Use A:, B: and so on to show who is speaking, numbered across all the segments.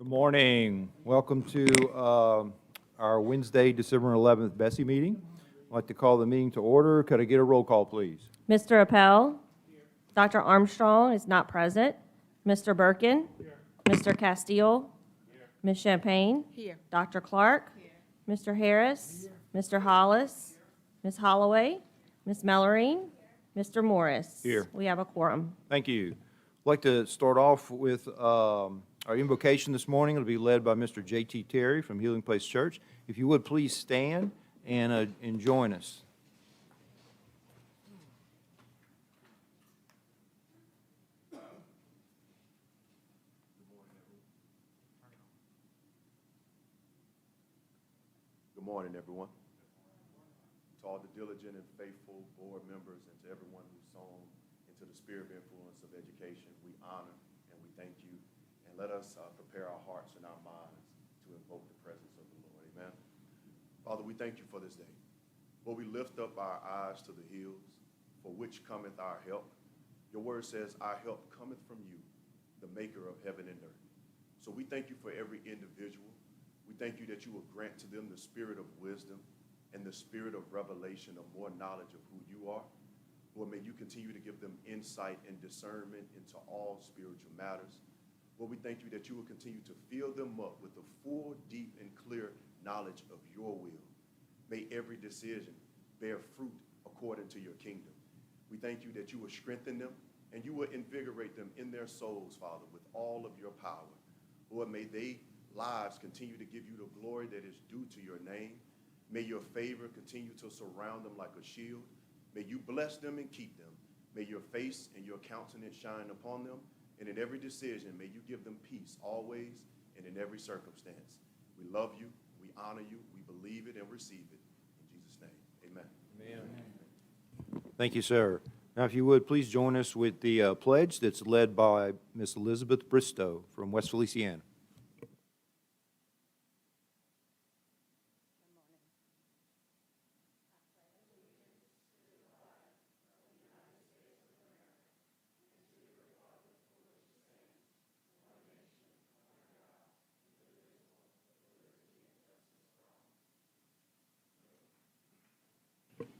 A: Good morning. Welcome to our Wednesday, December 11th BESE meeting. I'd like to call the meeting to order. Could I get a roll call, please?
B: Mr. Appel? Dr. Armstrong is not present. Mr. Birkin? Mr. Castile? Ms. Champagne?
C: Here.
B: Dr. Clark? Mr. Harris? Mr. Hollis? Ms. Holloway? Ms. Mellorine? Mr. Morris?
A: Here.
B: We have a quorum.
A: Thank you. I'd like to start off with our invocation this morning. It'll be led by Mr. J.T. Terry from Healing Place Church. If you would, please stand and join us.
D: Good morning, everyone. To all the diligent and faithful board members and to everyone who's sown into the sphere of influence of education, we honor and we thank you. And let us prepare our hearts and our minds to invoke the presence of the Lord. Amen. Father, we thank you for this day. Lord, we lift up our eyes to the hills, for which cometh our help. Your word says, our help cometh from you, the maker of heaven and earth. So we thank you for every individual. We thank you that you will grant to them the spirit of wisdom and the spirit of revelation of more knowledge of who you are. Lord, may you continue to give them insight and discernment into all spiritual matters. Lord, we thank you that you will continue to fill them up with the full, deep, and clear knowledge of your will. May every decision bear fruit according to your kingdom. We thank you that you will strengthen them and you will invigorate them in their souls, Father, with all of your power. Lord, may they lives continue to give you the glory that is due to your name. May your favor continue to surround them like a shield. May you bless them and keep them. May your face and your countenance shine upon them. And in every decision, may you give them peace always and in every circumstance. We love you, we honor you, we believe it and receive it. In Jesus' name, amen.
A: Amen. Thank you, sir. Now, if you would, please join us with the pledge that's led by Miss Elizabeth Bristow from West Feliciana.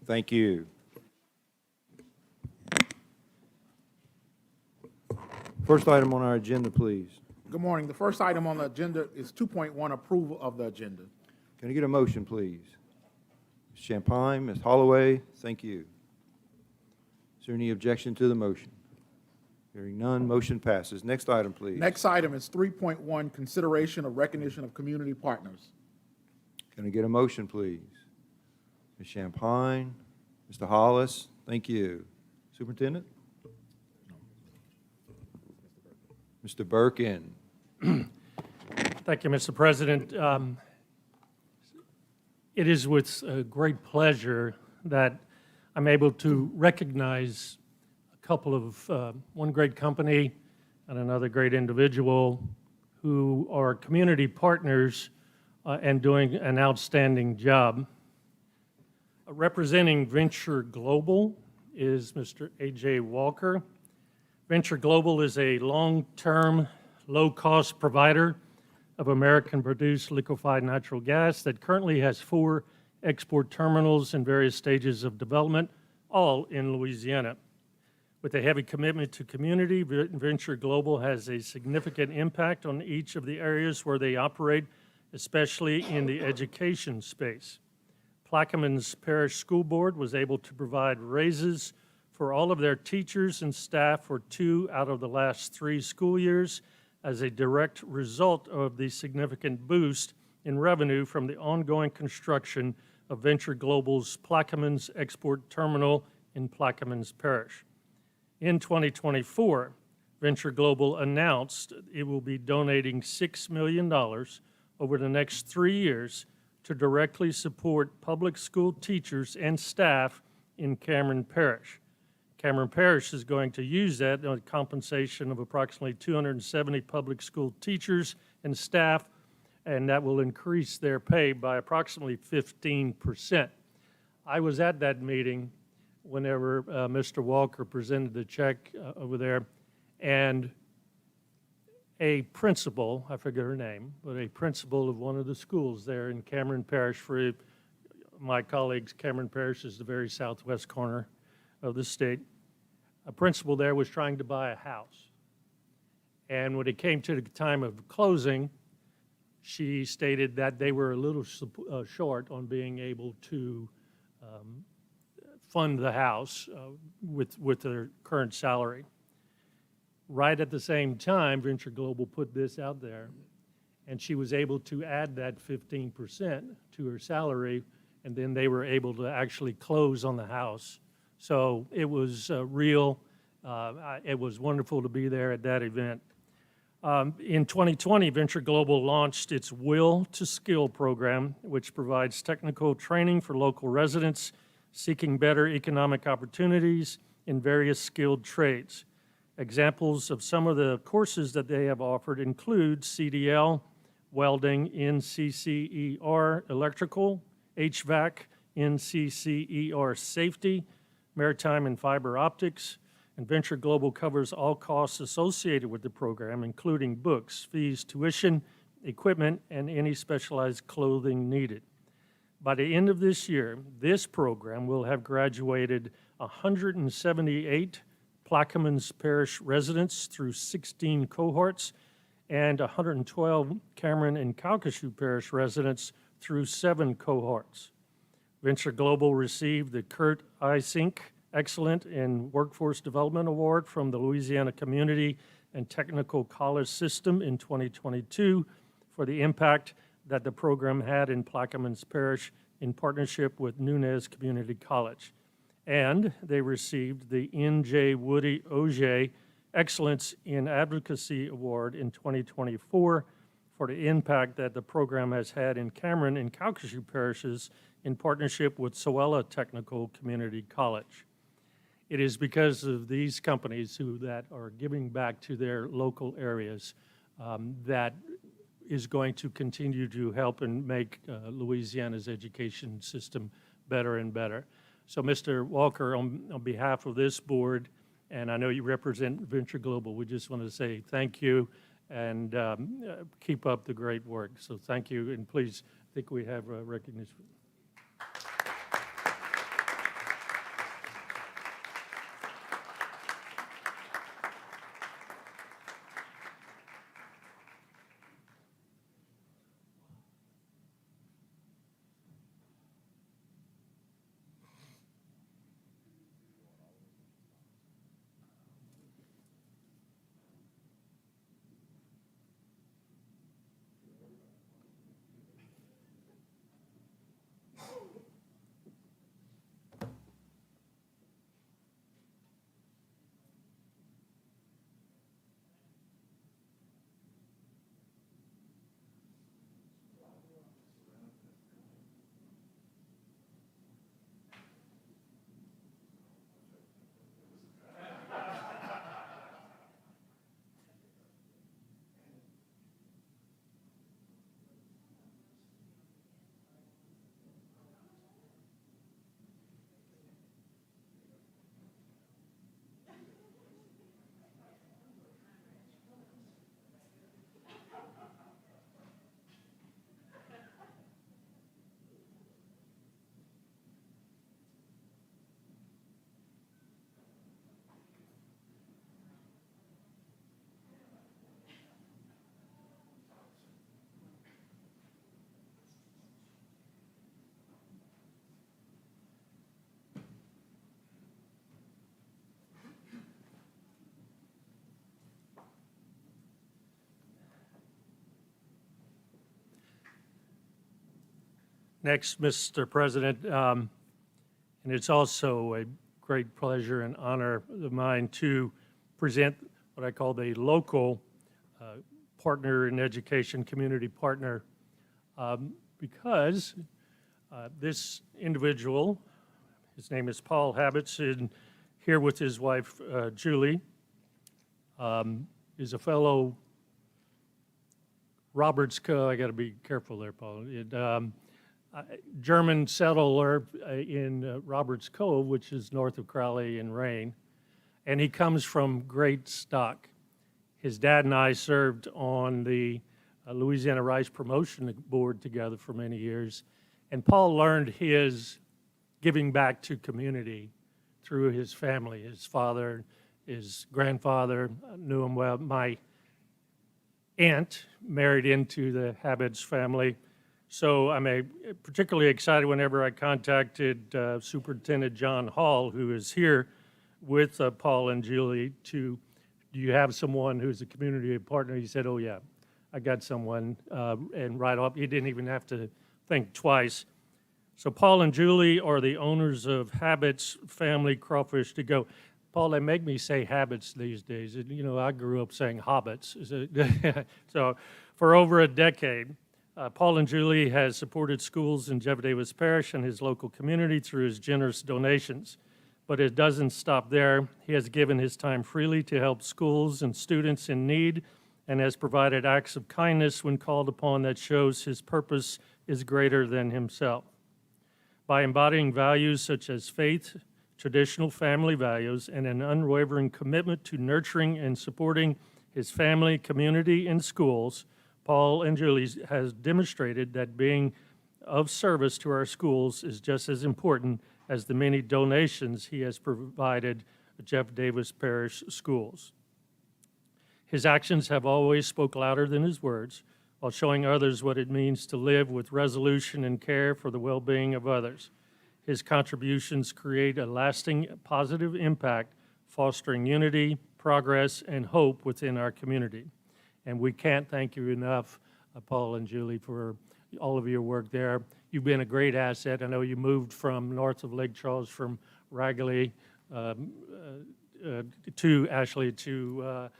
A: Thank you. First item on our agenda, please.
E: Good morning. The first item on the agenda is 2.1, approval of the agenda.
A: Can I get a motion, please? Ms. Champagne, Ms. Holloway, thank you. Is there any objection to the motion? Hearing none, motion passes. Next item, please.
E: Next item is 3.1, consideration of recognition of community partners.
A: Can I get a motion, please? Ms. Champagne, Mr. Hollis, thank you. Superintendent? Mr. Birkin.
F: Thank you, Mr. President. It is with great pleasure that I'm able to recognize a couple of, one great company and another great individual who are community partners and doing an outstanding job. Representing Venture Global is Mr. A.J. Walker. Venture Global is a long-term, low-cost provider of American-produced liquefied natural gas that currently has 4 export terminals in various stages of development, all in Louisiana. With a heavy commitment to community, Venture Global has a significant impact on each of the areas where they operate, especially in the education space. Plaquemines Parish School Board was able to provide raises for all of their teachers and staff for 2 out of the last 3 school years as a direct result of the significant boost in revenue from the ongoing construction of Venture Global's Plaquemines Export Terminal in Plaquemines Parish. In 2024, Venture Global announced it will be donating $6 million over the next 3 years to directly support public school teachers and staff in Cameron Parish. Cameron Parish is going to use that on compensation of approximately 270 public school teachers and staff, and that will increase their pay by approximately 15%. I was at that meeting whenever Mr. Walker presented the check over there, and a principal, I forget her name, but a principal of one of the schools there in Cameron Parish. For my colleagues, Cameron Parish is the very southwest corner of the state. A principal there was trying to buy a house. And when it came to the time of closing, she stated that they were a little short on being able to fund the house with their current salary. Right at the same time, Venture Global put this out there, and she was able to add that 15% to her salary, and then they were able to actually close on the house. So it was real. It was wonderful to be there at that event. In 2020, Venture Global launched its Will to Skill program, which provides technical training for local residents seeking better economic opportunities in various skilled trades. Examples of some of the courses that they have offered include CDL, welding, NCCER, electrical, HVAC, NCCER, safety, maritime and fiber optics, and Venture Global covers all costs associated with the program, including books, fees, tuition, equipment, and any specialized clothing needed. By the end of this year, this program will have graduated 178 Plaquemines Parish residents through 16 cohorts and 112 Cameron and Calcasieu Parish residents through 7 cohorts. Venture Global received the Kurt Isink Excellent in Workforce Development Award from the Louisiana Community and Technical College System in 2022 for the impact that the program had in Plaquemines Parish in partnership with Nunez Community College. And they received the N.J. Woody Auger Excellence in Advocacy Award in 2024 for the impact that the program has had in Cameron and Calcasieu parishes in partnership with Soella Technical Community College. It is because of these companies that are giving back to their local areas that is going to continue to help and make Louisiana's education system better and better. So, Mr. Walker, on behalf of this board, and I know you represent Venture Global, we just want to say thank you and keep up the great work. So thank you, and please, I think we have recognition. Next, Mr. President, and it's also a great pleasure and honor of mine to present what I call the local partner in education, community partner, because this individual, his name is Paul Habits, and here with his wife, Julie, is a fellow Roberts Cove. I got to be careful there, Paul. German settler in Roberts Cove, which is north of Crowley and Rain, and he comes from great stock. His dad and I served on the Louisiana Rice Promotion Board together for many years, and Paul learned his giving back to community through his family. His father, his grandfather knew him well. My aunt married into the Habits family. So I'm particularly excited whenever I contacted Superintendent John Hall, who is here with Paul and Julie, do you have someone who's a community partner? He said, oh yeah, I got someone, and right off, he didn't even have to think twice. So Paul and Julie are the owners of Habits Family Crawfish to Go. Paul, they make me say habits these days. You know, I grew up saying hobbits. So for over a decade, Paul and Julie has supported schools in Jeff Davis Parish and his local community through his generous donations. But it doesn't stop there. He has given his time freely to help schools and students in need and has provided acts of kindness when called upon that shows his purpose is greater than himself. By embodying values such as faith, traditional family values, and an unwavering commitment to nurturing and supporting his family, community, and schools, Paul and Julie has demonstrated that being of service to our schools is just as important as the many donations he has provided Jeff Davis Parish schools. His actions have always spoke louder than his words, while showing others what it means to live with resolution and care for the well-being of others. His contributions create a lasting positive impact, fostering unity, progress, and hope within our community. And we can't thank you enough, Paul and Julie, for all of your work there. You've been a great asset. I know you moved from north of Lake Charles, from Ragley to Ashley to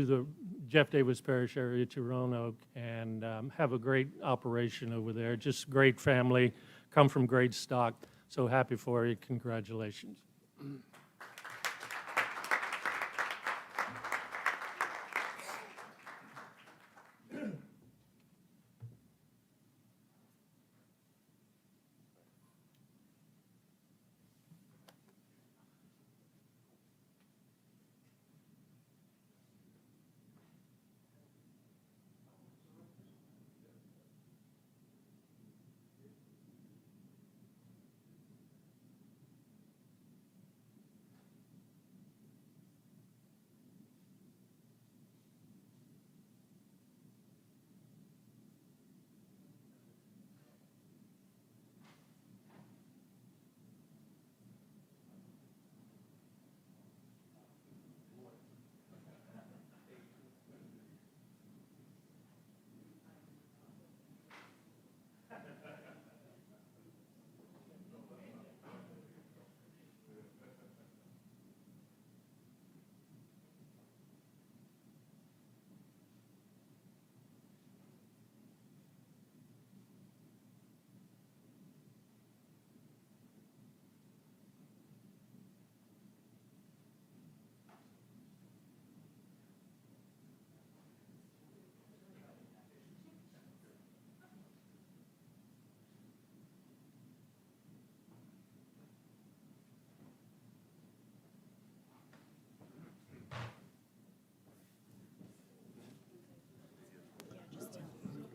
F: the Jeff Davis Parish area, to Roanoke, and have a great operation over there. Just great family, come from great stock. So happy for you. Congratulations.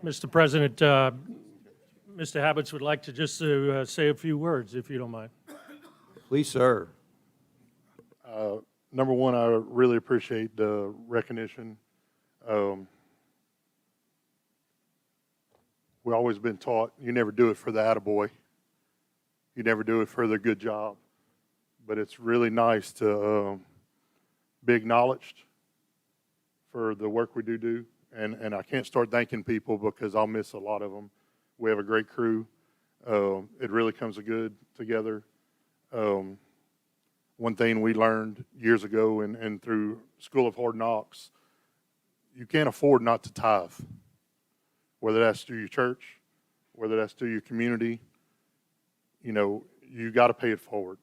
F: Mr. President, Mr. Habits would like to just say a few words, if you don't mind.
A: Please, sir.
C: Number one, I really appreciate the recognition. We've always been taught you never do it for the attaboy. You never do it for the good job. But it's really nice to be acknowledged for the work we do. And I can't start thanking people because I'll miss a lot of them. We have a great crew. It really comes together. One thing we learned years ago and through School of Hard Knocks, you can't afford not to tithe, whether that's to your church, whether that's to your community. You know, you got to pay it forward.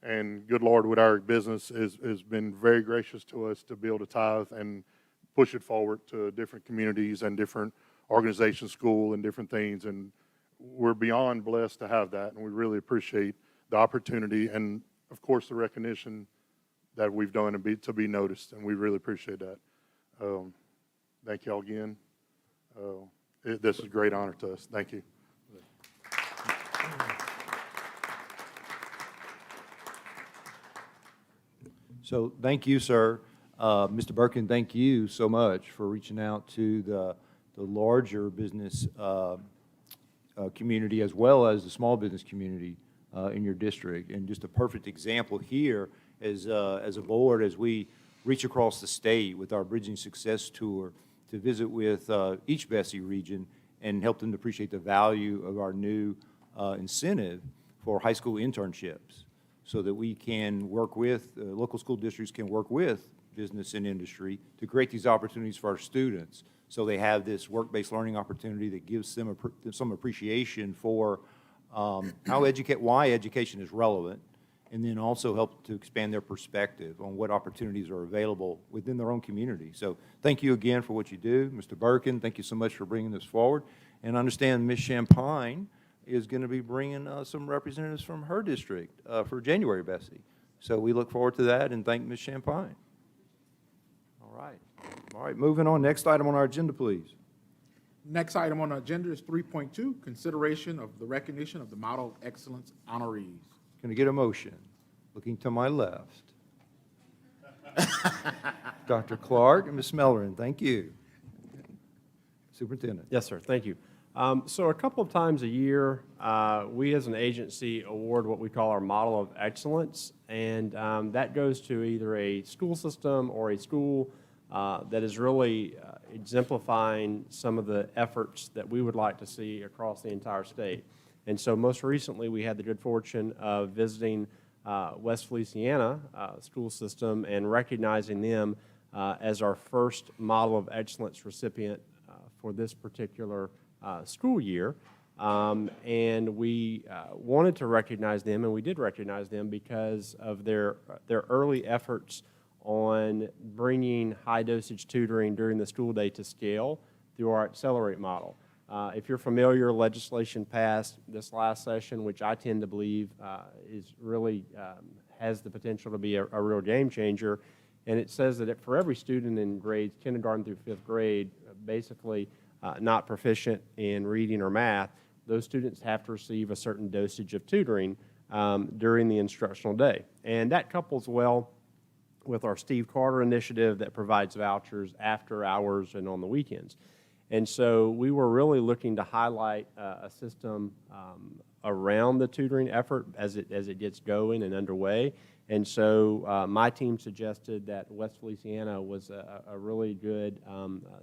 C: And good Lord, with our business has been very gracious to us to be able to tithe and push it forward to different communities and different organizations, school, and different things. And we're beyond blessed to have that, and we really appreciate the opportunity and, of course, the recognition that we've done to be noticed, and we really appreciate that. Thank y'all again. This is a great honor to us. Thank you.
A: So thank you, sir. Mr. Birkin, thank you so much for reaching out to the larger business community as well as the small business community in your district. And just a perfect example here as a board, as we reach across the state with our Bridging Success Tour to visit with each BESE region and help them to appreciate the value of our new incentive for high school internships, so that we can work with, local school districts can work with business and industry to create these opportunities for our students, so they have this work-based learning opportunity that gives them some appreciation for why education is relevant, and then also help to expand their perspective on what opportunities are available within their own community. So thank you again for what you do. Mr. Birkin, thank you so much for bringing this forward. And I understand Ms. Champagne is going to be bringing some representatives from her district for January BESE. So we look forward to that and thank Ms. Champagne. All right. All right, moving on. Next item on our agenda, please.
E: Next item on the agenda is 3.2, consideration of the recognition of the Model of Excellence honorees.
A: Can I get a motion? Looking to my left. Dr. Clark and Ms. Mellerin, thank you. Superintendent.
G: Yes, sir. Thank you. So a couple of times a year, we as an agency award what we call our Model of Excellence, and that goes to either a school system or a school that is really exemplifying some of the efforts that we would like to see across the entire state. And so most recently, we had the good fortune of visiting West Louisiana school system and recognizing them as our first Model of Excellence recipient for this particular school year. And we wanted to recognize them, and we did recognize them because of their early efforts on bringing high-dosage tutoring during the school day to scale through our Accelerate model. If you're familiar, legislation passed this last session, which I tend to believe is really has the potential to be a real game changer. And it says that for every student in grades kindergarten through fifth grade, basically not proficient in reading or math, those students have to receive a certain dosage of tutoring during the instructional day. And that couples well with our Steve Carter initiative that provides vouchers after hours and on the weekends. And so we were really looking to highlight a system around the tutoring effort as it gets going and underway. And so my team suggested that West Louisiana was a really good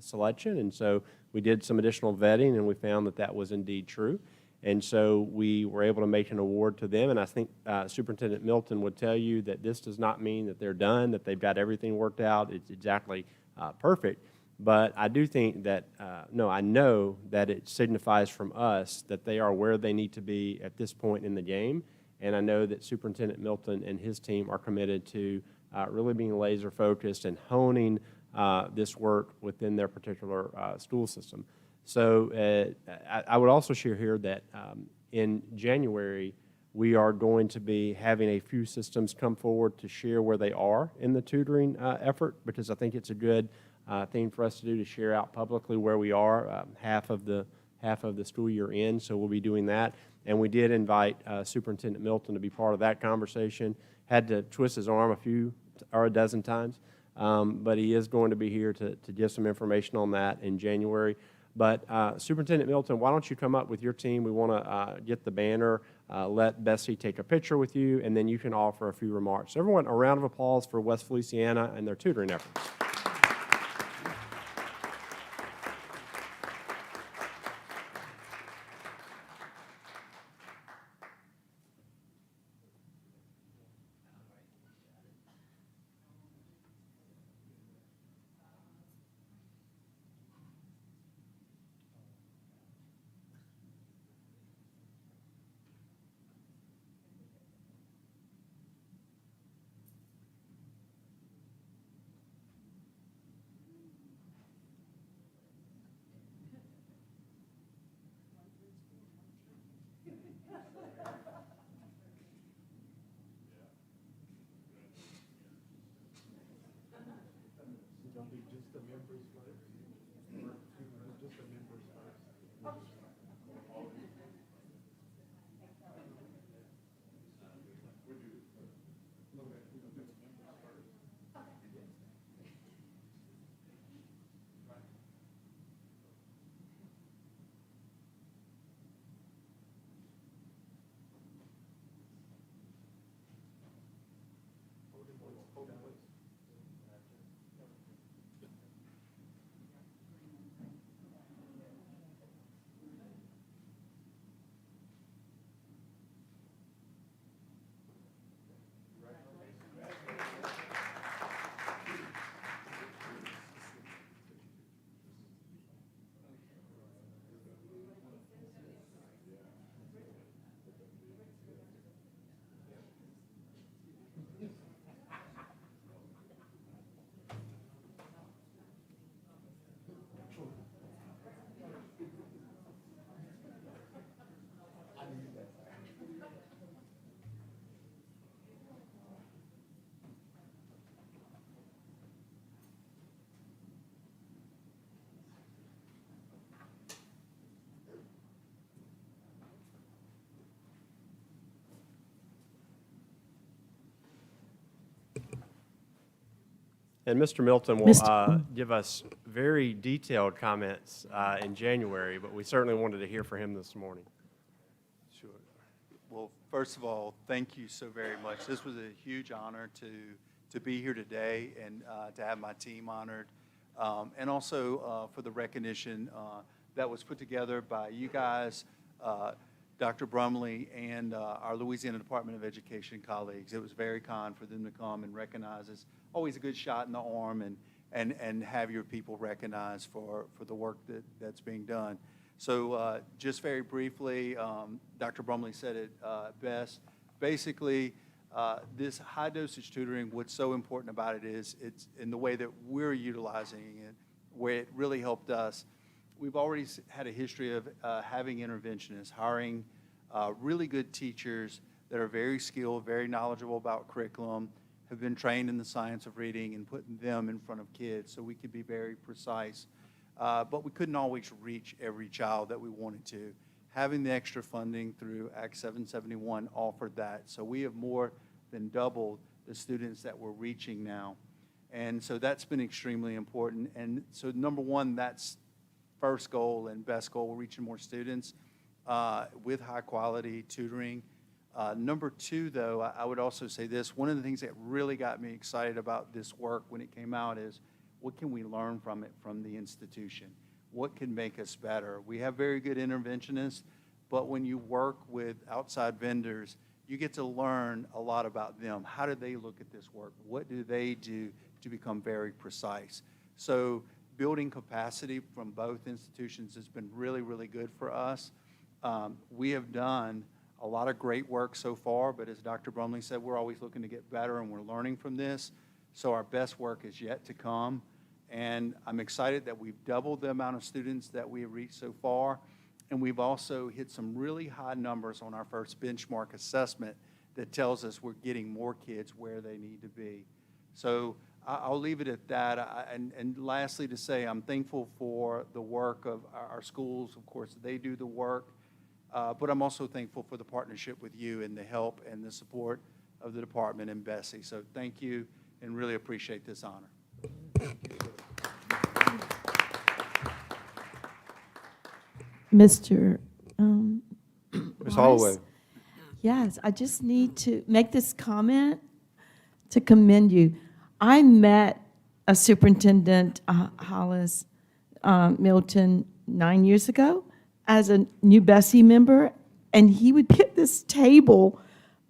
G: selection. And so we did some additional vetting, and we found that that was indeed true. And so we were able to make an award to them. And I think Superintendent Milton would tell you that this does not mean that they're done, that they've got everything worked out. It's exactly perfect. But I do think that, I know that it signifies from us that they are where they need to be at this point in the game. And I know that Superintendent Milton and his team are committed to really being laser focused and honing this work within their particular school system. So I would also share here that in January, we are going to be having a few systems come forward to share where they are in the tutoring effort, because I think it's a good thing for us to do, to share out publicly where we are, half of the school year in. So we'll be doing that. And we did invite Superintendent Milton to be part of that conversation. Had to twist his arm a dozen times, but he is going to be here to give some information on that in January. But Superintendent Milton, why don't you come up with your team? We want to get the banner, let BESE take a picture with you, and then you can offer a few remarks. So everyone, a round of applause for West Louisiana and their tutoring efforts. And Mr. Milton will give us very detailed comments in January, but we certainly wanted to hear from him this morning.
H: Sure. Well, first of all, thank you so very much. This was a huge honor to be here today and to have my team honored, and also for the recognition that was put together by you guys, Dr. Brumley, and our Louisiana Department of Education colleagues. It was very kind for them to come and recognize us. Always a good shot in the arm and have your people recognized for the work that's being done. So just very briefly, Dr. Brumley said it best. Basically, this high dosage tutoring, what's so important about it is it's in the way that we're utilizing it, where it really helped us. We've already had a history of having interventionists, hiring really good teachers that are very skilled, very knowledgeable about curriculum, have been trained in the science of reading, and putting them in front of kids so we could be very precise. But we couldn't always reach every child that we wanted to. Having the extra funding through Act 771 offered that. So we have more than doubled the students that we're reaching now. And so that's been extremely important. And so number one, that's first goal and best goal. We're reaching more students with high quality tutoring. Number two, though, I would also say this. One of the things that really got me excited about this work when it came out is what can we learn from it from the institution? What can make us better? We have very good interventionists, but when you work with outside vendors, you get to learn a lot about them. How do they look at this work? What do they do to become very precise? So building capacity from both institutions has been really, really good for us. We have done a lot of great work so far, but as Dr. Brumley said, we're always looking to get better, and we're learning from this. So our best work is yet to come. And I'm excited that we've doubled the amount of students that we have reached so far. And we've also hit some really high numbers on our first benchmark assessment that tells us we're getting more kids where they need to be. So I'll leave it at that. And lastly, to say I'm thankful for the work of our schools. Of course, they do the work. But I'm also thankful for the partnership with you and the help and the support of the department and BESE. So thank you and really appreciate this honor.
I: Mr.
A: Ms. Holloway.
I: Yes, I just need to make this comment to commend you. I met a Superintendent Hollis Milton 9 years ago as a new BESE member, and he would be at this table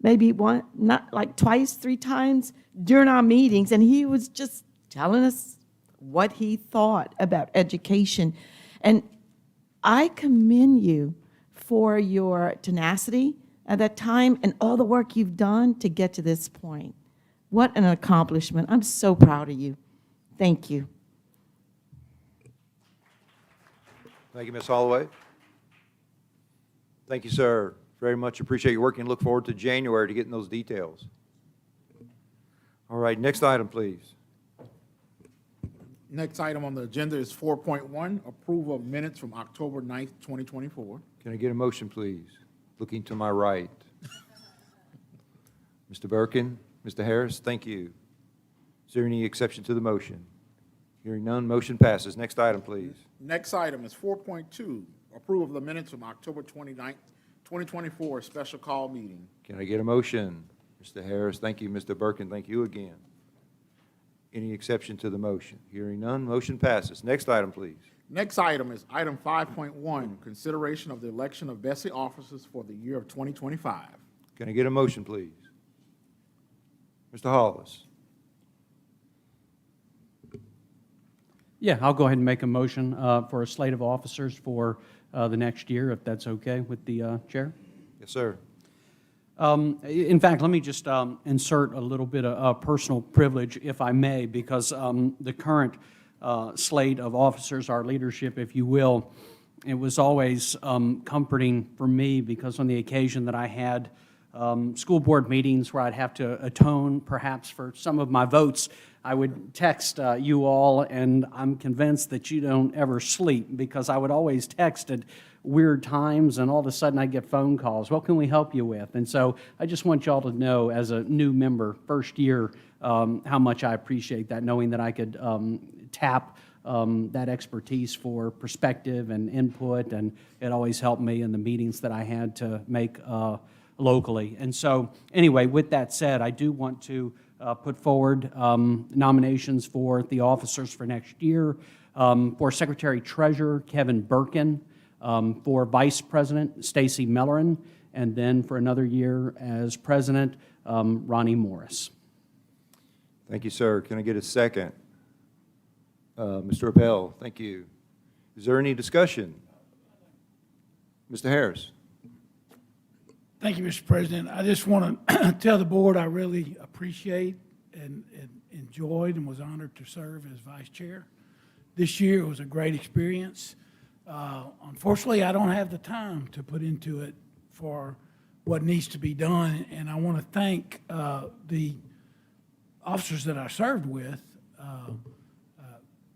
I: maybe not like twice, 3 times during our meetings, and he was just telling us what he thought about education. And I commend you for your tenacity at that time and all the work you've done to get to this point. What an accomplishment. I'm so proud of you. Thank you.
A: Thank you, Ms. Holloway. Thank you, sir. Very much appreciate your work and look forward to January to getting those details. All right, next item, please.
E: Next item on the agenda is 4.1, approval of minutes from October 9th, 2024.
A: Can I get a motion, please? Looking to my right. Mr. Birkin, Mr. Harris, thank you. Is there any exception to the motion? Hearing none, motion passes. Next item, please.
E: Next item is 4.2, approval of the minutes from October 29th, 2024, special call meeting.
A: Can I get a motion? Mr. Harris, thank you. Mr. Birkin, thank you again. Any exception to the motion? Hearing none, motion passes. Next item, please.
E: Next item is item 5.1, consideration of the election of BESE officers for the year of 2025.
A: Can I get a motion, please? Mr. Hollis.
J: Yeah, I'll go ahead and make a motion for a slate of officers for the next year, if that's okay with the chair.
A: Yes, sir.
J: In fact, let me just insert a little bit of personal privilege, if I may, because the current slate of officers, our leadership, if you will, it was always comforting for me because on the occasion that I had school board meetings where I'd have to atone perhaps for some of my votes, I would text you all, and I'm convinced that you don't ever sleep because I would always text at weird times, and all of a sudden I'd get phone calls. What can we help you with? And so I just want y'all to know, as a new member, first year, how much I appreciate that, knowing that I could tap that expertise for perspective and input, and it always helped me in the meetings that I had to make locally. And so, anyway, with that said, I do want to put forward nominations for the officers for next year. For Secretary Treasurer, Kevin Birkin. For Vice President, Stacy Mellerin. And then for another year as President, Ronnie Morris.
A: Thank you, sir. Can I get a second? Mr. Appel, thank you. Is there any discussion? Mr. Harris.
K: Thank you, Mr. President. I just want to tell the board I really appreciate and enjoyed and was honored to serve as vice chair. This year was a great experience. Unfortunately, I don't have the time to put into it for what needs to be done, and I want to thank the officers that I served with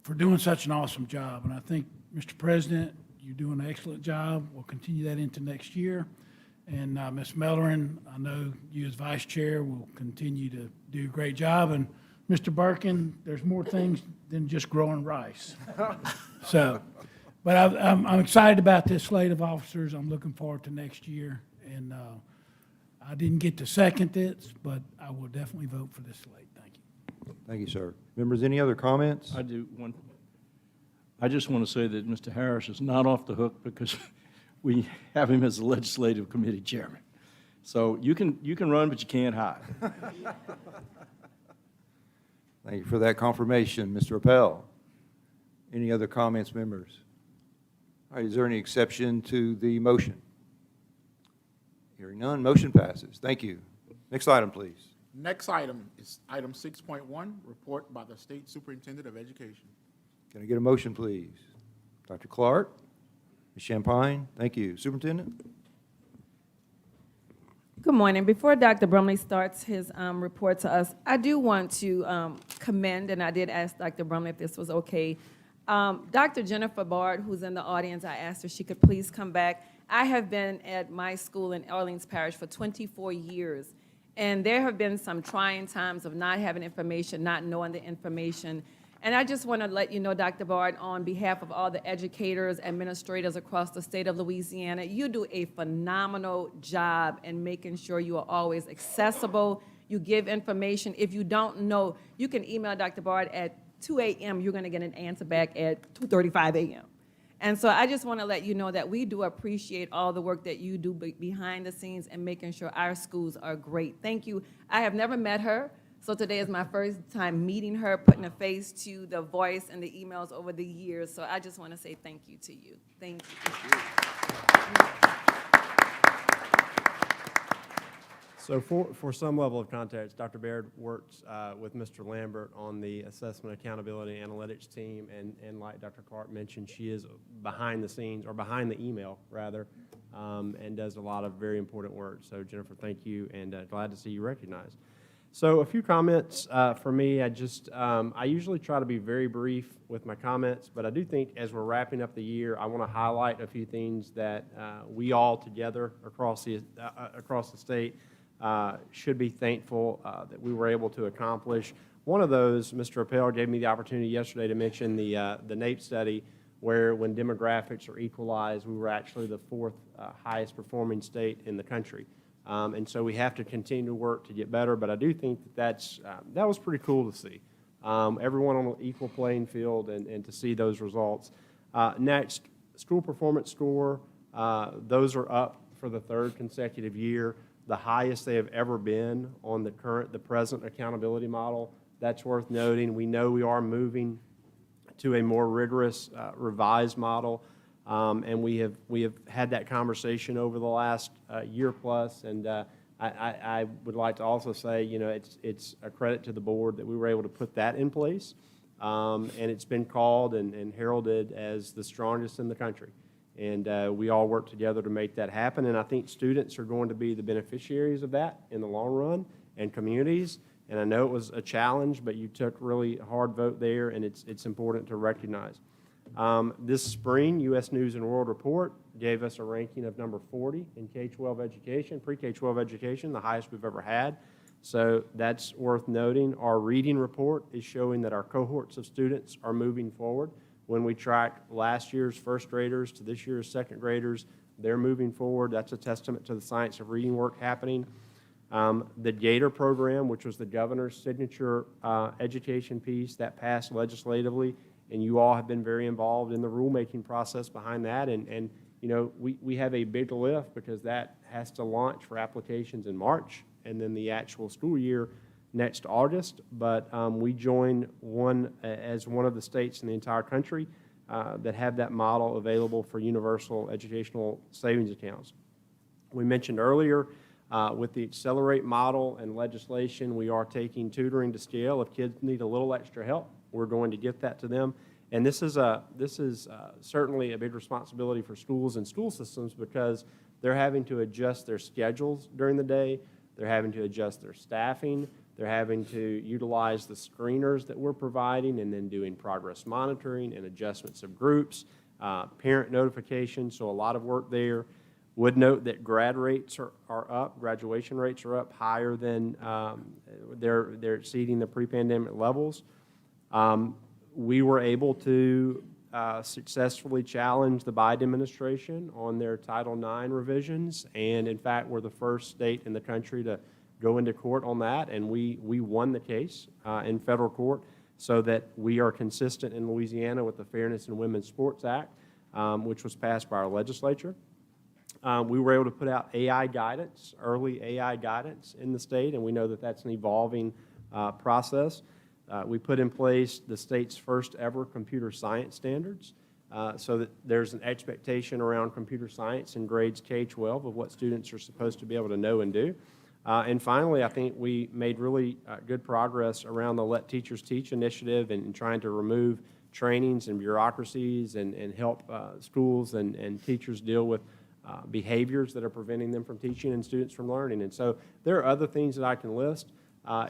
K: for doing such an awesome job. And I think, Mr. President, you're doing an excellent job. We'll continue that into next year. And Ms. Mellerin, I know you as vice chair will continue to do a great job. And Mr. Birkin, there's more things than just growing rice. So, but I'm excited about this slate of officers. I'm looking forward to next year. And I didn't get to second it, but I will definitely vote for this slate. Thank you.
A: Thank you, sir. Members, any other comments?
L: I do one. I just want to say that Mr. Harris is not off the hook because we have him as the legislative committee chairman. So you can run, but you can't hide.
A: Thank you for that confirmation, Mr. Appel. Any other comments, members? All right, is there any exception to the motion? Hearing none, motion passes. Thank you. Next item, please.
E: Next item is item 6.1, report by the State Superintendent of Education.
A: Can I get a motion, please? Dr. Clark? Ms. Champagne? Thank you. Superintendent?
M: Good morning. Before Dr. Brumley starts his report to us, I do want to commend, and I did ask Dr. Brumley if this was okay. Dr. Jennifer Bard, who's in the audience, I asked her if she could please come back. I have been at my school in Orleans Parish for 24 years, and there have been some trying times of not having information, not knowing the information. And I just want to let you know, Dr. Bard, on behalf of all the educators, administrators across the state of Louisiana, you do a phenomenal job in making sure you are always accessible. You give information. If you don't know, you can email Dr. Bard at 2 a.m. You're going to get an answer back at 2:35 a.m. And so I just want to let you know that we do appreciate all the work that you do behind the scenes and making sure our schools are great. Thank you. I have never met her. So today is my first time meeting her, putting a face to the voice and the emails over the years. So I just want to say thank you to you. Thank you.
G: So for some level of context, Dr. Baird works with Mr. Lambert on the assessment, accountability, and analytics team, and like Dr. Clark mentioned, she is behind the scenes, or behind the email, rather, and does a lot of very important work. So Jennifer, thank you, and glad to see you recognized. So a few comments for me. I usually try to be very brief with my comments, but I do think as we're wrapping up the year, I want to highlight a few things that we all together across the state should be thankful that we were able to accomplish. One of those, Mr. Appel gave me the opportunity yesterday to mention the NAEP study, where when demographics are equalized, we were actually the fourth highest performing state in the country. And so we have to continue to work to get better, but I do think that was pretty cool to see. Everyone on an equal playing field and to see those results. Next, school performance score, those are up for the third consecutive year, the highest they have ever been on the present accountability model. That's worth noting. We know we are moving to a more rigorous revised model, and we have had that conversation over the last year plus, and I would like to also say, it's a credit to the board that we were able to put that in place, and it's been called and heralded as the strongest in the country. And we all work together to make that happen, and I think students are going to be the beneficiaries of that in the long run, and communities. And I know it was a challenge, but you took really a hard vote there, and it's important to recognize. This spring, U.S. News and World Report gave us a ranking of number 40 in K-12 education, pre-K-12 education, the highest we've ever had. So that's worth noting. Our reading report is showing that our cohorts of students are moving forward. When we track last year's first graders to this year's second graders, they're moving forward. That's a testament to the science of reading work happening. The Gator program, which was the governor's signature education piece, that passed legislatively, and you all have been very involved in the rulemaking process behind that. And we have a big lift because that has to launch for applications in March, and then the actual school year next August. But we join as one of the states in the entire country that have that model available for universal educational savings accounts. We mentioned earlier, with the Accelerate model and legislation, we are taking tutoring to scale. If kids need a little extra help, we're going to get that to them. And this is certainly a big responsibility for schools and school systems because they're having to adjust their schedules during the day. They're having to adjust their staffing. They're having to utilize the screeners that we're providing and then doing progress monitoring and adjustments of groups, parent notification, so a lot of work there. Would note that graduation rates are up higher than they're exceeding the pre-pandemic levels. We were able to successfully challenge the Biden administration on their Title IX revisions, and in fact, we're the first state in the country to go into court on that, and we won the case in federal court so that we are consistent in Louisiana with the Fairness in Women's Sports Act, which was passed by our legislature. We were able to put out AI guidance, early AI guidance in the state, and we know that that's an evolving process. We put in place the state's first ever computer science standards so that there's an expectation around computer science in grades K-12 of what students are supposed to be able to know and do. And finally, I think we made really good progress around the Let Teachers Teach initiative and trying to remove trainings and bureaucracies and help schools and teachers deal with behaviors that are preventing them from teaching and students from learning. And so there are other things that I can list.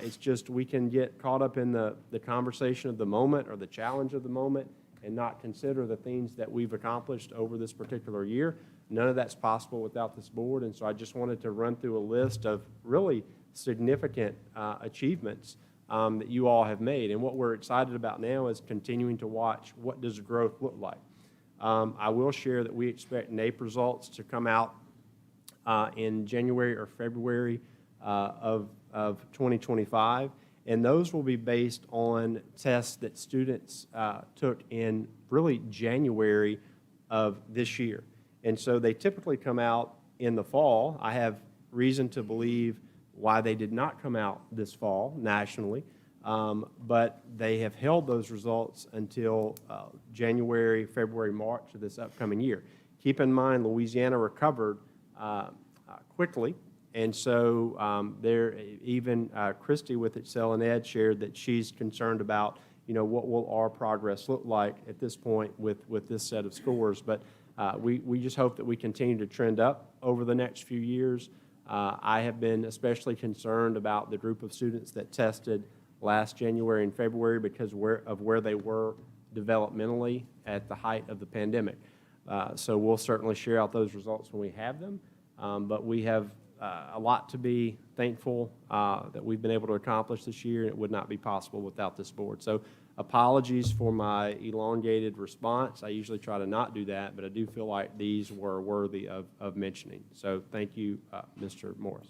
G: It's just we can get caught up in the conversation of the moment or the challenge of the moment and not consider the things that we've accomplished over this particular year. None of that's possible without this board, and so I just wanted to run through a list of really significant achievements that you all have made. And what we're excited about now is continuing to watch what does growth look like. I will share that we expect NAEP results to come out in January or February of 2025, and those will be based on tests that students took in really January of this year. And so they typically come out in the fall. I have reason to believe why they did not come out this fall nationally, but they have held those results until January, February, March of this upcoming year. Keep in mind, Louisiana recovered quickly, and so even Christy with Excel and Ed shared that she's concerned about, what will our progress look like at this point with this set of scores. But we just hope that we continue to trend up over the next few years. I have been especially concerned about the group of students that tested last January and February because of where they were developmentally at the height of the pandemic. So we'll certainly share out those results when we have them. But we have a lot to be thankful that we've been able to accomplish this year, and it would not be possible without this board. So Apologies for my elongated response. I usually try to not do that, but I do feel like these were worthy of mentioning. So thank you, Mr. Morris.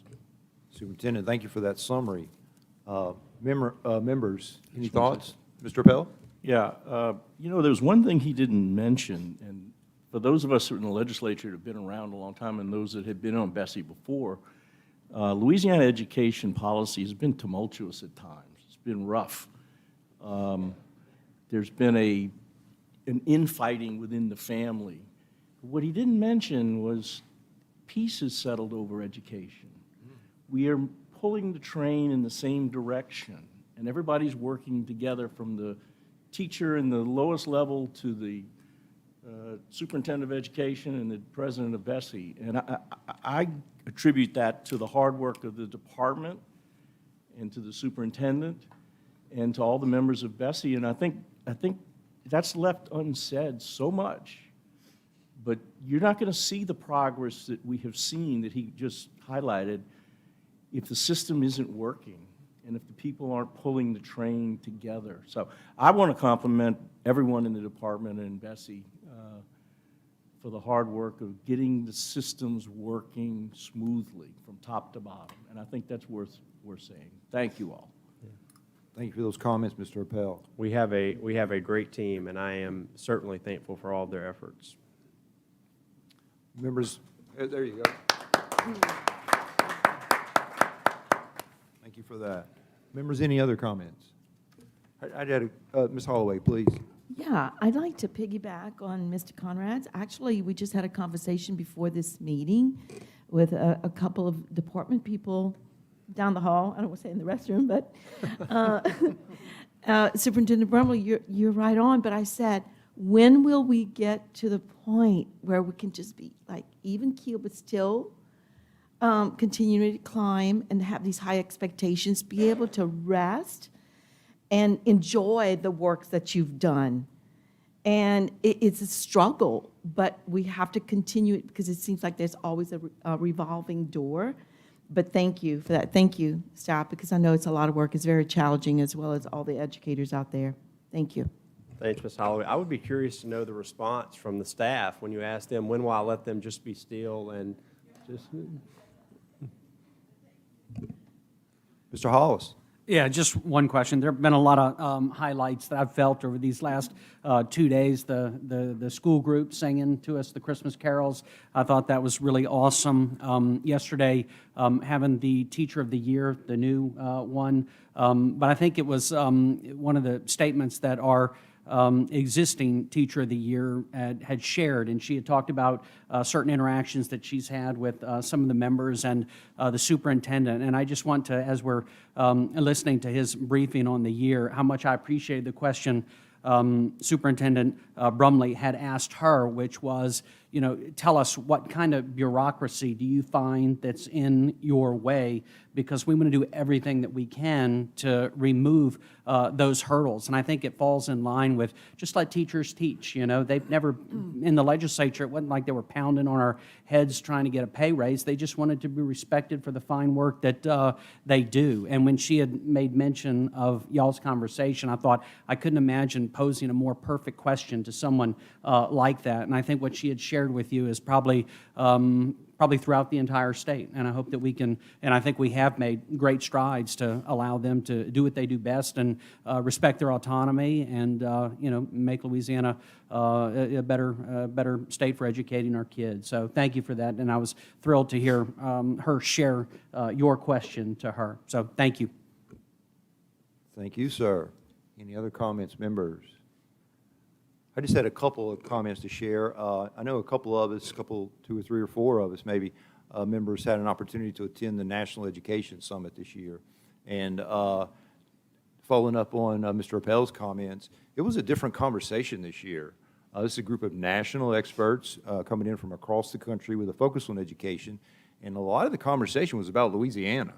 A: Superintendent, thank you for that summary. Members, any thoughts? Mr. Appel?
L: Yeah, there's one thing he didn't mention, and for those of us who are in the legislature that have been around a long time and those that have been on BESE before, Louisiana education policy has been tumultuous at times. It's been rough. There's been an infighting within the family. What he didn't mention was peace is settled over education. We are pulling the train in the same direction, and everybody's working together from the teacher in the lowest level to the superintendent of education and the president of BESE. And I attribute that to the hard work of the department and to the superintendent and to all the members of BESE. And I think that's left unsaid so much. But you're not going to see the progress that we have seen that he just highlighted if the system isn't working and if the people aren't pulling the train together. So I want to compliment everyone in the department and BESE for the hard work of getting the systems working smoothly from top to bottom. And I think that's worth saying. Thank you all.
A: Thank you for those comments, Mr. Appel.
G: We have a great team, and I am certainly thankful for all of their efforts.
A: Members, there you go. Thank you for that. Members, any other comments? I had Ms. Holloway, please.
I: Yeah, I'd like to piggyback on Mr. Conrad's. Actually, we just had a conversation before this meeting with a couple of department people down the hall. I don't want to say in the restroom, but Superintendent Brumley, you're right on. But I said, when will we get to the point where we can just be like even keel, but still continuing to climb and have these high expectations, be able to rest and enjoy the work that you've done? And it's a struggle, but we have to continue it because it seems like there's always a revolving door. But thank you for that. Thank you, staff, because I know it's a lot of work. It's very challenging, as well as all the educators out there. Thank you.
G: Thanks, Ms. Holloway. I would be curious to know the response from the staff when you ask them, when will I let them just be still and just...
A: Mr. Hollis.
J: Yeah, just one question. There have been a lot of highlights that I've felt over these last 2 days. The school group singing to us the Christmas carols. I thought that was really awesome. Yesterday, having the Teacher of the Year, the new one. But I think it was one of the statements that our existing Teacher of the Year had shared, and she had talked about certain interactions that she's had with some of the members and the superintendent. And I just want to, as we're listening to his briefing on the year, how much I appreciated the question Superintendent Brumley had asked her, which was, tell us what kind of bureaucracy do you find that's in your way, because we want to do everything that we can to remove those hurdles. And I think it falls in line with just let teachers teach. They've never, in the legislature, it wasn't like they were pounding on our heads trying to get a pay raise. They just wanted to be respected for the fine work that they do. And when she had made mention of y'all's conversation, I thought I couldn't imagine posing a more perfect question to someone like that. And I think what she had shared with you is probably throughout the entire state. And I hope that we can, and I think we have made great strides to allow them to do what they do best and respect their autonomy and, make Louisiana a better state for educating our kids. So thank you for that. And I was thrilled to hear her share your question to her. So thank you.
A: Thank you, sir. Any other comments, members? I just had a couple of comments to share. I know a couple of us, two or three or four of us maybe, members had an opportunity to attend the National Education Summit this year. And following up on Mr. Appel's comments, it was a different conversation this year. This is a group of national experts coming in from across the country with a focus on education. And a lot of the conversation was about Louisiana.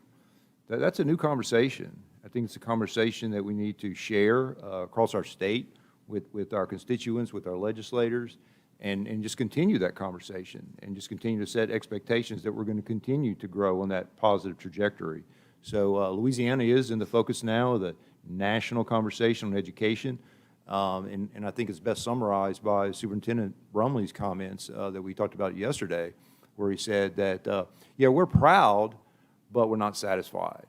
A: That's a new conversation. I think it's a conversation that we need to share across our state with our constituents, with our legislators, and just continue that conversation and just continue to set expectations that we're going to continue to grow on that positive trajectory. So Louisiana is in the focus now of the national conversation on education. And I think it's best summarized by Superintendent Brumley's comments that we talked about yesterday, where he said that, yeah, we're proud, but we're not satisfied.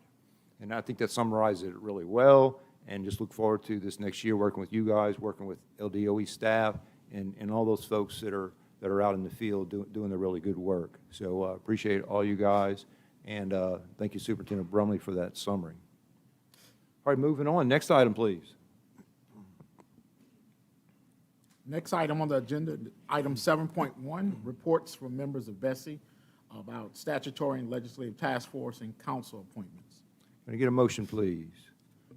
A: And I think that summarizes it really well, and just look forward to this next year, working with you guys, working with LDOE staff, and all those folks that are out in the field doing the really good work. So appreciate all you guys, and thank you, Superintendent Brumley, for that summary. All right, moving on. Next item, please.
E: Next item on the agenda, item 7.1, reports from members of BESE about statutory and legislative task force and council appointments.
A: Can I get a motion, please?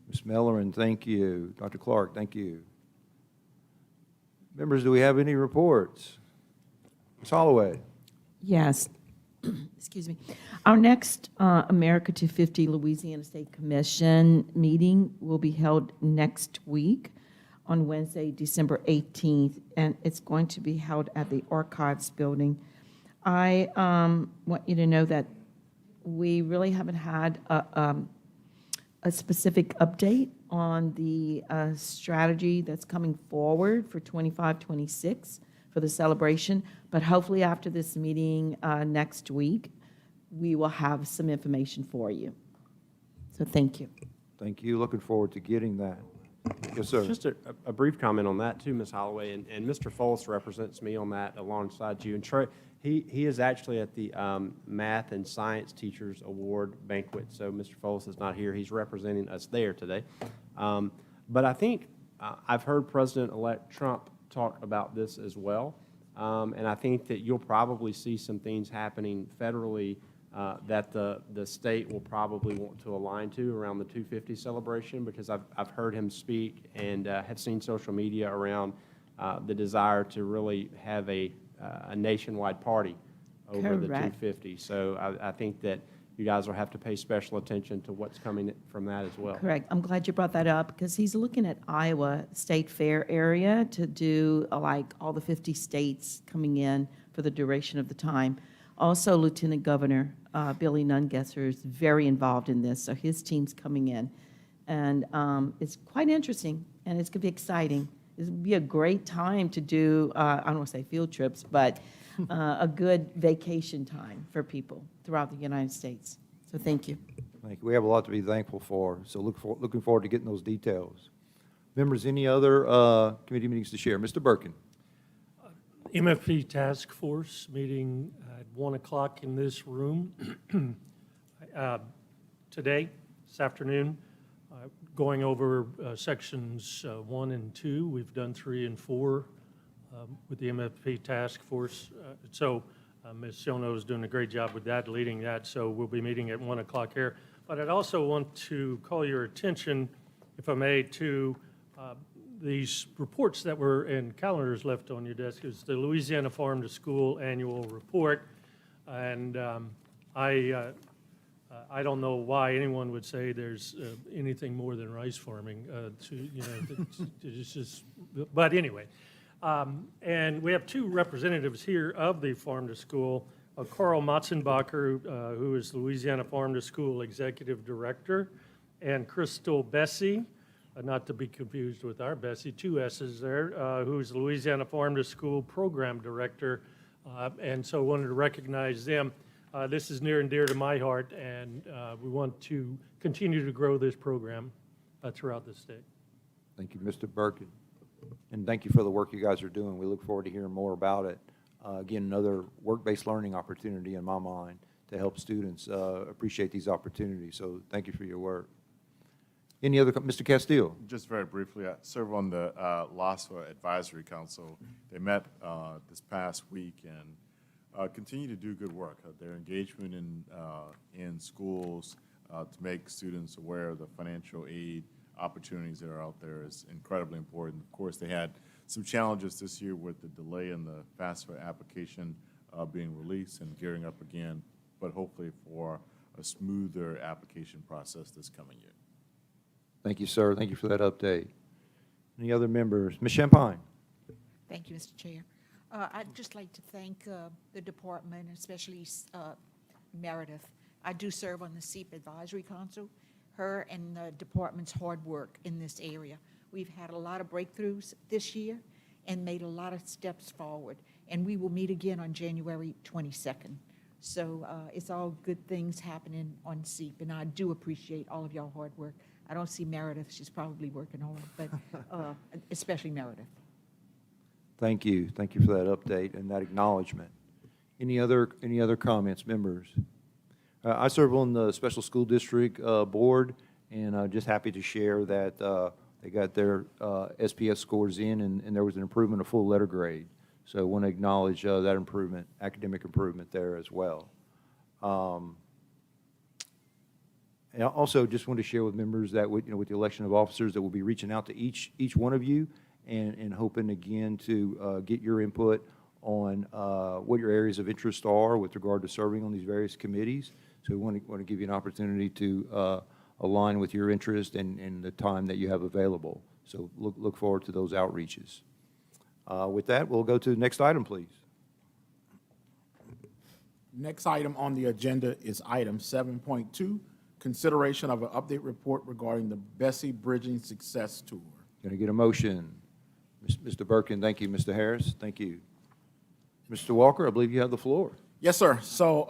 A: Ms. Mellorin, thank you. Dr. Clark, thank you. Members, do we have any reports? Ms. Holloway?
I: Yes. Excuse me. Our next America 250 Louisiana State Commission meeting will be held next week on Wednesday, December 18th, and it's going to be held at the Archives Building. I want you to know that we really haven't had a specific update on the strategy that's coming forward for 25-26 for the celebration, but hopefully after this meeting next week, we will have some information for you. So thank you.
A: Thank you. Looking forward to getting that. Yes, sir.
G: Just a brief comment on that too, Ms. Holloway, and Mr. Foles represents me on that alongside you. And Trey, he is actually at the Math and Science Teachers Award banquet, so Mr. Foles is not here. He's representing us there today. But I think I've heard President-elect Trump talk about this as well, and I think that you'll probably see some things happening federally that the state will probably want to align to around the 250 celebration, because I've heard him speak and have seen social media around the desire to really have a nationwide party over the
I: Correct.
G: 250. So I think that you guys will have to pay special attention to what's coming from that as well.
I: Correct. I'm glad you brought that up because he's looking at Iowa State Fair area to do like all the 50 states coming in for the duration of the time. Also, Lieutenant Governor Billy Nungesser is very involved in this, so his team's coming in. And it's quite interesting, and it's going to be exciting. It's going to be a great time to do, I don't want to say field trips, but a good vacation time for people throughout the United States. So thank you.
A: Thank you. We have a lot to be thankful for, so looking forward to getting those details. Members, any other committee meetings to share? Mr. Birkin.
F: MFP Task Force meeting at 1 o'clock in this room today, this afternoon, going over sections 1 and 2. We've done 3 and 4 with the MFP Task Force. So Ms. Shono is doing a great job with that, leading that. So we'll be meeting at 1 o'clock here. But I'd also want to call your attention, if I may, to these reports that were in calendars left on your desk. It's the Louisiana Farm to School Annual Report. And I don't know why anyone would say there's anything more than rice farming. It's just, but anyway. And we have 2 representatives here of the Farm to School, Carl Matzenbacher, who is Louisiana Farm to School Executive Director, and Crystal Bessie, not to be confused with our Bessie, 2 S's there, who's Louisiana Farm to School Program Director. And so wanted to recognize them. This is near and dear to my heart, and we want to continue to grow this program throughout the state.
A: Thank you, Mr. Birkin. And thank you for the work you guys are doing. We look forward to hearing more about it. Again, another work-based learning opportunity in my mind to help students appreciate these opportunities. So thank you for your work. Any other, Mr. Castile?
N: Just very briefly, I serve on the LASFA Advisory Council. They met this past week and continue to do good work. Their engagement in schools to make students aware of the financial aid opportunities that are out there is incredibly important. Of course, they had some challenges this year with the delay in the FAFSA application being released and gearing up again, but hopefully for a smoother application process this coming year.
A: Thank you, sir. Thank you for that update. Any other members? Ms. Champagne.
O: Thank you, Mr. Chair. I'd just like to thank the department, especially Meredith. I do serve on the SEEP Advisory Council. her and the department's hard work in this area. We've had a lot of breakthroughs this year and made a lot of steps forward. And we will meet again on January 22nd. So it's all good things happening on SEEP, and I do appreciate all of y'all hard work. I don't see Meredith, she's probably working hard, but especially Meredith.
A: Thank you. Thank you for that update and that acknowledgement. Any other comments, members? I serve on the Special School District Board, and just happy to share that they got their SPS scores in, and there was an improvement, a full letter grade. So I want to acknowledge that improvement, academic improvement there as well. And I also just want to share with members that with the election of officers, that we'll be reaching out to each one of you and hoping again to get your input on what your areas of interest are with regard to serving on these various committees. So we want to give you an opportunity to align with your interest and the time that you have available. So look forward to those outreaches. With that, we'll go to the next item, please.
E: Next item on the agenda is item 7.2, consideration of an update report regarding the BESE Bridging Success Tour.
A: Going to get a motion. Mr. Birkin, thank you. Mr. Harris, thank you. Mr. Walker, I believe you have the floor.
E: Yes, sir. So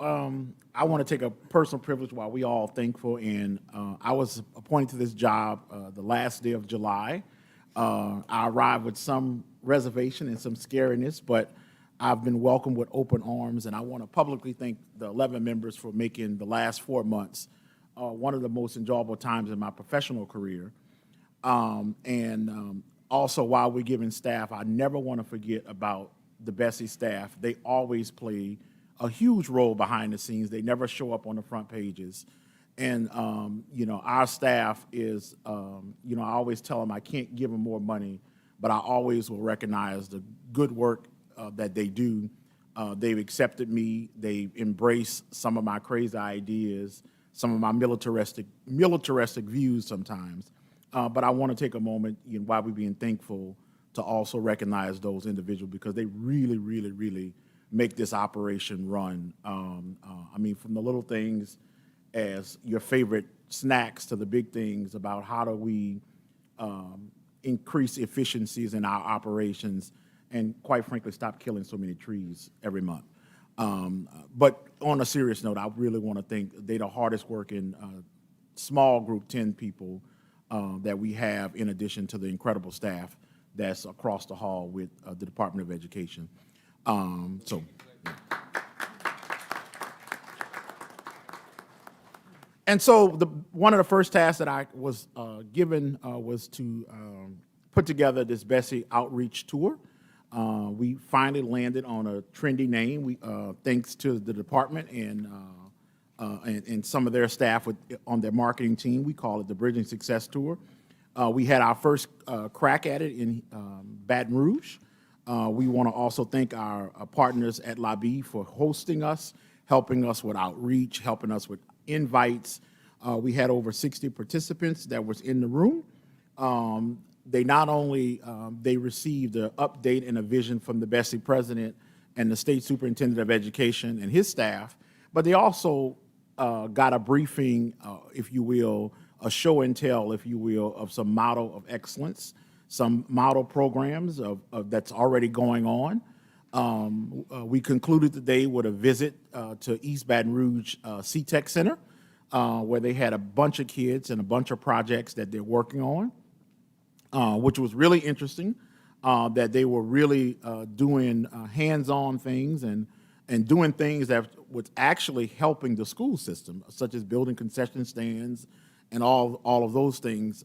E: I want to take a personal privilege while we all thankful, and I was appointed to this job the last day of July. I arrived with some reservation and some scariness, but I've been welcomed with open arms, and I want to publicly thank the 11 members for making the last 4 months one of the most enjoyable times in my professional career. Also, while we're giving staff, I never want to forget about the BESE staff. They always play a huge role behind the scenes. They never show up on the front pages. And, our staff is, I always tell them I can't give them more money, but I always will recognize the good work that they do. They've accepted me. They've embraced some of my crazy ideas, some of my militaristic views sometimes. But I want to take a moment, while we're being thankful, to also recognize those individuals because they really, really, really make this operation run. From the little things as your favorite snacks to the big things about how do we increase efficiencies in our operations and, quite frankly, stop killing so many trees every month. But on a serious note, I really want to thank, they're the hardest working small group, 10 people that we have in addition to the incredible staff that's across the hall with the Department of Education. And so one of the first tasks that I was given was to put together this BESE outreach tour. We finally landed on a trendy name, thanks to the department and some of their staff on their marketing team. We call it the Bridging Success Tour. We had our first crack at it in Baton Rouge. We want to also thank our partners at LABI for hosting us, helping us with outreach, helping us with invites. We had over 60 participants that was in the room. They not only they received an update and a vision from the BESE president and the state superintendent of education and his staff, but they also got a briefing, if you will, a show and tell, if you will, of some model of excellence, some model programs that's already going on. We concluded the day with a visit to East Baton Rouge C-Tech Center, where they had a bunch of kids and a bunch of projects that they're working on, which was really interesting, that they were really doing hands-on things and doing things that was actually helping the school system, such as building concession stands and all of those things.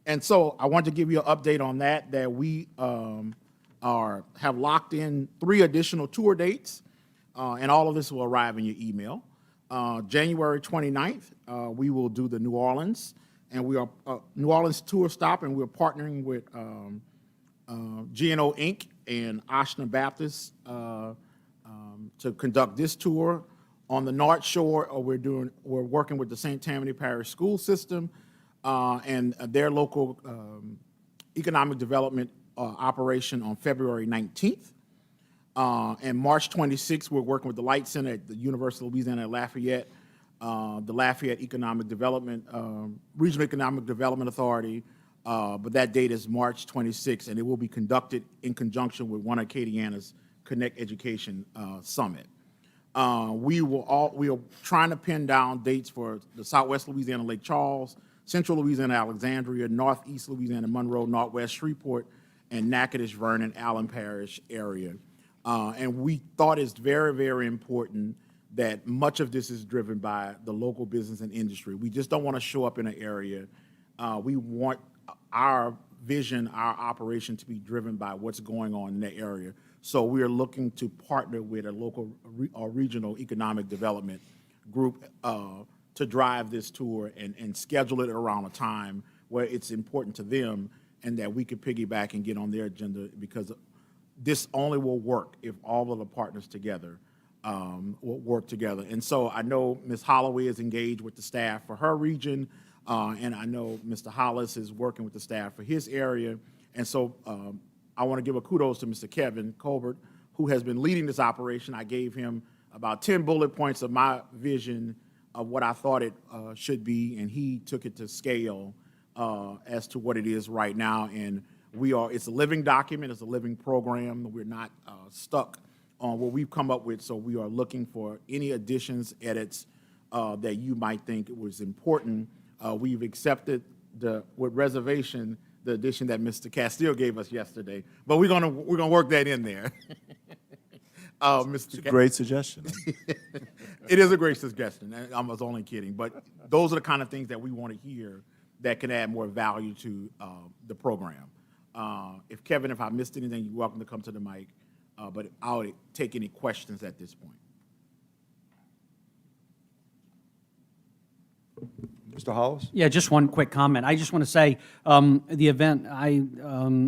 E: And so I want to give you an update on that we have locked in 3 additional tour dates, and all of this will arrive in your email. January 29th, we will do the New Orleans, and we are New Orleans tour stop, and we're partnering with GNO Inc. and Oshner Baptist to conduct this tour. On the North Shore, we're working with the St. Tammany Parish School System and their local economic development operation on February 19th. And March 26th, we're working with the Light Center at the University of Louisiana at Lafayette the Lafayette Economic Development, Regional Economic Development Authority, but that date is March 26th, and it will be conducted in conjunction with one of Acadiana's Connect Education Summit. We are trying to pin down dates for the Southwest Louisiana Lake Charles, Central Louisiana Alexandria, Northeast Louisiana Monroe, Northwest Shreveport, and Natchitoches, Vernon, Allen Parish area. And we thought it's very, very important that much of this is driven by the local business and industry. We just don't want to show up in an area. We want our vision, our operation to be driven by what's going on in that area. So we are looking to partner with a local or regional economic development group to drive this tour and schedule it around a time where it's important to them and that we could piggyback and get on their agenda, because this only will work if all of the partners together will work together. And so I know Ms. Holloway is engaged with the staff for her region, and I know Mr. Hollis is working with the staff for his area. And so I want to give a kudos to Mr. Kevin Colbert, who has been leading this operation. I gave him about 10 bullet points of my vision of what I thought it should be, and he took it to scale as to what it is right now. And it's a living document, it's a living program. We're not stuck on what we've come up with, so we are looking for any additions, edits that you might think was important. We've accepted with reservation the addition that Mr. Castile gave us yesterday, but we're gonna work that in there.
N: It's a great suggestion.
E: It is a great suggestion. I was only kidding, but those are the kind of things that we want to hear that can add more value to the program. If I missed anything, you're welcome to come to the mic, but I'll take any questions at this point.
A: Mr. Hollis?
J: Yeah, just one quick comment. I just want to say the event, I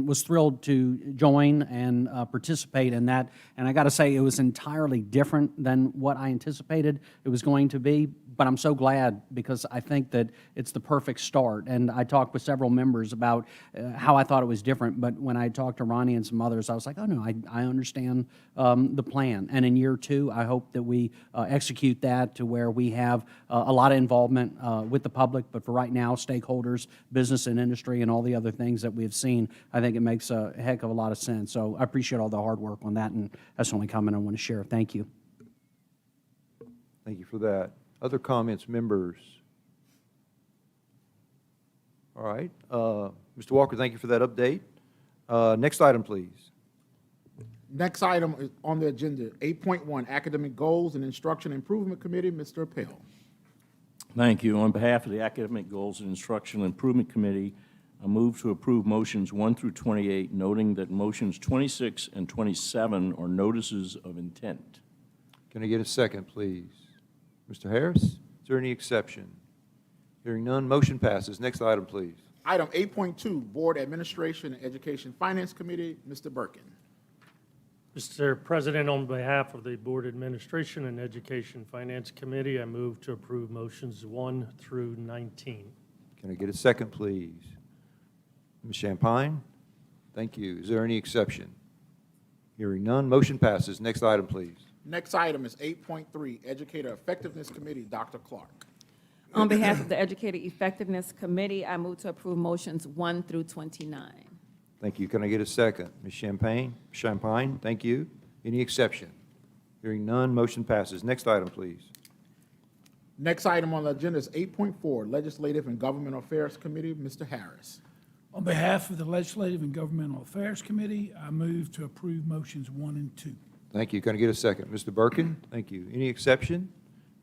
J: was thrilled to join and participate in that. And I got to say, it was entirely different than what I anticipated it was going to be. But I'm so glad, because I think that it's the perfect start. And I talked with several members about how I thought it was different. But when I talked to Ronnie and some others, I was like, oh, no, I understand the plan. And in year 2, I hope that we execute that to where we have a lot of involvement with the public. But for right now, stakeholders, business and industry, and all the other things that we've seen, I think it makes a heck of a lot of sense. So I appreciate all the hard work on that. And that's the only comment I want to share. Thank you.
A: Thank you for that. Other comments, members? All right. Mr. Walker, thank you for that update. Next item, please.
E: Next item is on the agenda, 8.1, Academic Goals and Instruction Improvement Committee, Mr. Appel.
L: Thank you. On behalf of the Academic Goals and Instructional Improvement Committee, I move to approve motions 1 through 28, noting that motions 26 and 27 are notices of intent.
A: Can I get a second, please? Mr. Harris, is there any exception? Hearing none, motion passes. Next item, please.
E: Item 8.2, Board Administration and Education Finance Committee, Mr. Birkin.
F: Mr. President, on behalf of the Board Administration and Education Finance Committee, I move to approve motions 1 through 19.
A: Can I get a second, please? Ms. Champagne? Thank you. Is there any exception? Hearing none, motion passes. Next item, please.
E: Next item is 8.3, Educator Effectiveness Committee, Dr. Clark.
M: On behalf of the Educator Effectiveness Committee, I move to approve motions 1 through 29.
A: Thank you. Can I get a second? Ms. Champagne, thank you. Any exception? Hearing none, motion passes. Next item, please.
E: Next item on the agenda is 8.4, Legislative and Governmental Affairs Committee, Mr. Harris.
K: On behalf of the Legislative and Governmental Affairs Committee, I move to approve motions 1 and 2.
A: Thank you. Can I get a second? Mr. Birkin, thank you. Any exception?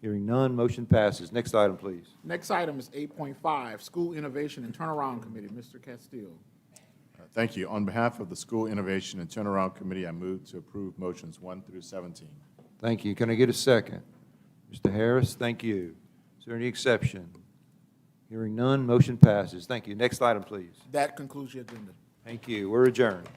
A: Hearing none, motion passes. Next item, please.
E: Next item is 8.5, School Innovation and Turnaround Committee, Mr. Castile.
N: Thank you. On behalf of the School Innovation and Turnaround Committee, I move to approve motions 1 through 17.
A: Thank you. Can I get a second? Mr. Harris, thank you. Is there any exception? Hearing none, motion passes. Thank you. Next item, please.
E: That concludes your agenda.
A: Thank you. We're adjourned.